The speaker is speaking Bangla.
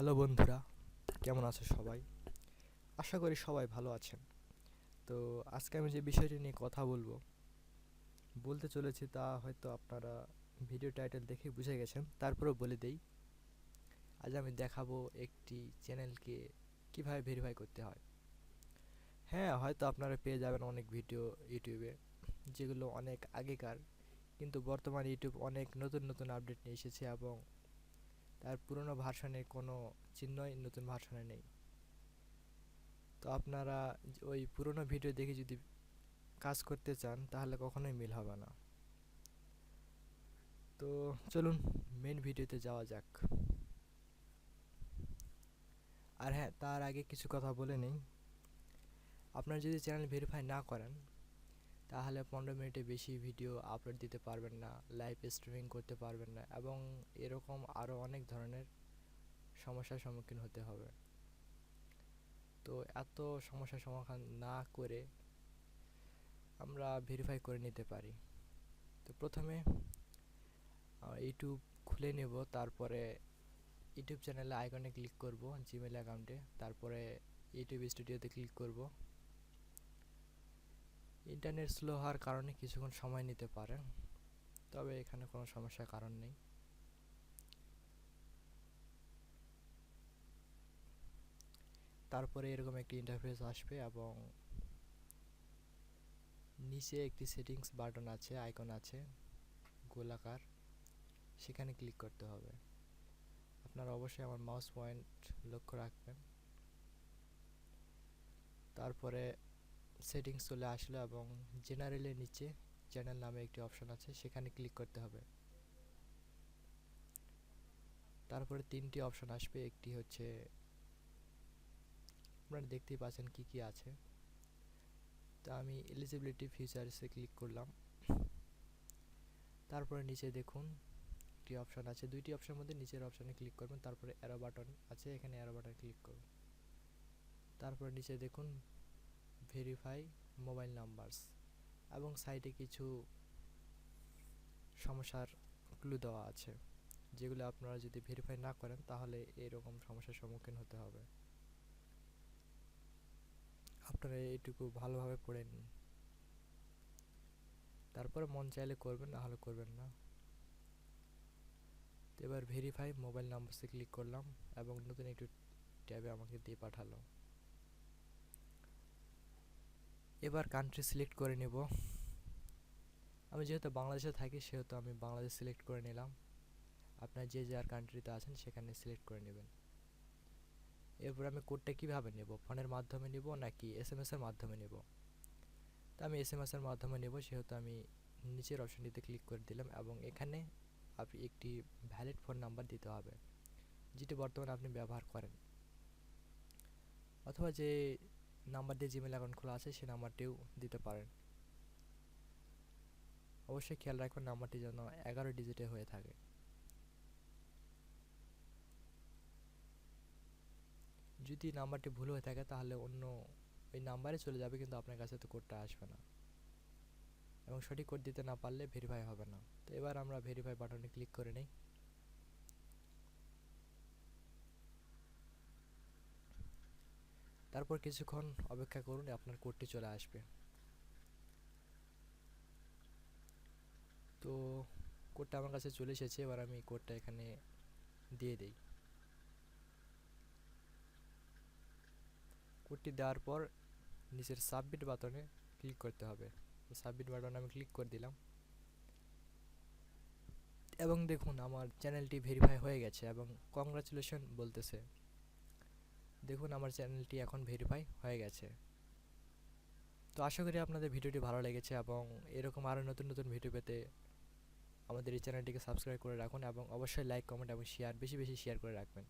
হ্যালো বন্ধুরা, কেমন আছো সবাই? আশা করি সবাই ভালো আছেন। তো আজকে আমি যে বিষয়টি নিয়ে কথা বলতে চলেছি তা হয়তো আপনারা ভিডিও টাইটেল দেখে বুঝে গেছেন। তারপরেও বলে দেই, আজ আমি দেখাবো একটি চ্যানেলকে কিভাবে ভেরিফাই করতে হয়। হ্যাঁ, হয়তো আপনারা পেয়ে যাবেন অনেক ভিডিও ইউটিউবে, যেগুলো অনেক আগেকার, কিন্তু বর্তমানে ইউটিউব অনেক নতুন নতুন আপডেট নিয়ে এসেছে এবং তার পুরনো ভার্সনের কোনো চিহ্নই নতুন ভার্সনে নেই। তো আপনারা ওই পুরনো ভিডিও দেখে যদি কাজ করতে চান তাহলে কখনোই মিল হবে না। তো চলুন মেন ভিডিওতে যাওয়া যাক। আর হ্যাঁ, তার আগে কিছু কথা বলে নেই। আপনারা যদি চ্যানেল ভেরিফাই না করেন তাহলে 15 মিনিটে বেশি ভিডিও আপলোড দিতে পারবেন না, লাইভ স্ট্রিমিং করতে পারবেন না এবং এরকম আরও অনেক ধরনের সমস্যার সম্মুখীন হতে হবে। তো এত সমস্যার সমাধান না করে আমরা ভেরিফাই করে নিতে পারি। তো প্রথমে ইউটিউব খুলে নেব, তারপরে ইউটিউব চ্যানেলে আইকনে ক্লিক করব, জিমেল অ্যাকাউন্টে, তারপরে ইউটিউব স্টুডিওতে ক্লিক করব। ইন্টারনেট স্লো হওয়ার কারণে কিছুক্ষণ সময় নিতে পারে, তবে এখানে কোনো সমস্যার কারণ নেই। তারপরে এরকম একটি ইন্টারফেস আসবে এবং নিচে একটি সেটিংস বাটন আছে, আইকন আছে গোলাকার, সেখানে ক্লিক করতে হবে। আপনারা অবশ্যই আমার মাউস পয়েন্ট লক্ষ্য রাখবেন। তারপরে সেটিংস চলে আসলো এবং জেনারেলের নিচে চ্যানেল নামে একটি অপশন আছে, সেখানে ক্লিক করতে হবে। তারপরে তিনটি অপশন আসবে, একটি হচ্ছে আপনারা দেখতেই পাচ্ছেন কি কি আছে। তো আমি এলিজিবিলিটি ফিচার্সে ক্লিক করলাম। তারপরে নিচে দেখুন একটি অপশন আছে, দুইটি অপশনের মধ্যে নিচের অপশনে ক্লিক করবেন, তারপরে অ্যারো বাটন আছে, এখানে অ্যারো বাটন ক্লিক করুন। তারপরে নিচে দেখুন ভেরিফাই মোবাইল নাম্বারস এবং সাইটে কিছু সমস্যার ক্লু দেওয়া আছে, যেগুলো আপনারা যদি ভেরিফাই না করেন তাহলে এরকম সমস্যার সম্মুখীন হতে হবে। আপনারা এইটুকু ভালোভাবে পড়ে নিন, তারপরে মন চাইলে করবেন, না হলে করবেন না। তো এবার ভেরিফাই মোবাইল নাম্বারসে ক্লিক করলাম এবং নতুন একটু ট্যাবে আমাকে দিয়ে পাঠালো। এবার কান্ট্রি সিলেক্ট করে নেব। আমি যেহেতু বাংলাদেশে থাকি সেহেতু আমি বাংলাদেশ সিলেক্ট করে নিলাম। আপনার যে যার কান্ট্রিতে আছেন সেখানে সিলেক্ট করে নেবেন। এরপর আমি কোডটা কীভাবে নেব, ফোনের মাধ্যমে নেব নাকি এসএমএসের মাধ্যমে নেব? তা আমি এসএমএসের মাধ্যমে নেব, সেহেতু আমি নিচের অপশনটিতে ক্লিক করে দিলাম এবং এখানে আপনি একটি ভ্যালিড ফোন নাম্বার দিতে হবে যেটি বর্তমানে আপনি ব্যবহার করেন, অথবা যে নাম্বার দিয়ে জিমেল অ্যাকাউন্ট খোলা আছে সেই নাম্বারটিও দিতে পারেন। অবশ্যই খেয়াল রাখবেন নাম্বারটি যেন 11 ডিজিটে হয়ে থাকে। যদি নাম্বারটি ভুল হয়ে থাকে তাহলে অন্য ওই নাম্বারে চলে যাবে, কিন্তু আপনার কাছে তো কোডটা আসবে না এবং সঠিক কোড দিতে না পারলে ভেরিফাই হবে না। তো এবার আমরা ভেরিফাই বাটনে ক্লিক করে নিই। তারপর কিছুক্ষণ অপেক্ষা করুন, আপনার কোডটি চলে আসবে। তো কোডটা আমার কাছে চলে এসেছে, এবার আমি কোডটা এখানে দিয়ে দিই। কোডটি দেওয়ার পর নিচের সাবমিট বাটনে ক্লিক করতে হবে। তো সাবমিট বাটনে আমি ক্লিক করে দিলাম এবং দেখুন আমার চ্যানেলটি ভেরিফাই হয়ে গেছে এবং কংগ্রাচুলেশন বলতেছে। দেখুন আমার চ্যানেলটি এখন ভেরিফাই হয়ে গেছে। তো আশা করি আপনাদের ভিডিওটি ভালো লেগেছে এবং এরকম আরও নতুন নতুন ভিডিও পেতে আমাদের এই চ্যানেলটিকে সাবস্ক্রাইব করে রাখুন এবং অবশ্যই লাইক, কমেন্ট এবং শেয়ার, বেশি বেশি শেয়ার করে রাখবেন।